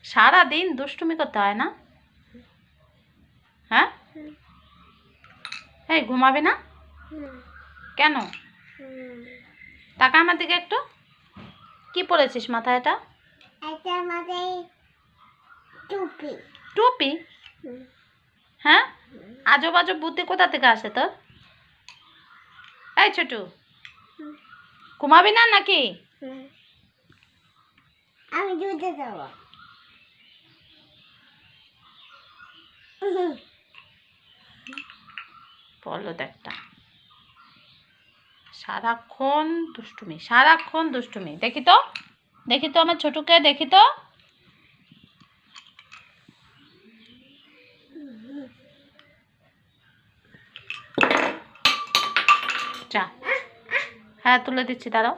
সারাদিন দুষ্টুমি করতে হয় না? হ্যাঁ, এই ঘুমাবে না কেন? টাকা আমার দিকে একটু। কি পরেছিস মাথায়? এটা টুপি। টুপি? হ্যাঁ, আজব আজব বুদ্ধি কোথা থেকে আসে তোর? এই ছোটু, ঘুমাবি না নাকি? আমি দুধে যাব। বলো একটা, সারাক্ষণ দুষ্টুমি, সারাক্ষণ দুষ্টুমি। দেখি তো, দেখি তো আমার ছোটুকে, দেখি তো। হ্যাঁ, তুলে দিচ্ছি, দাঁড়াও।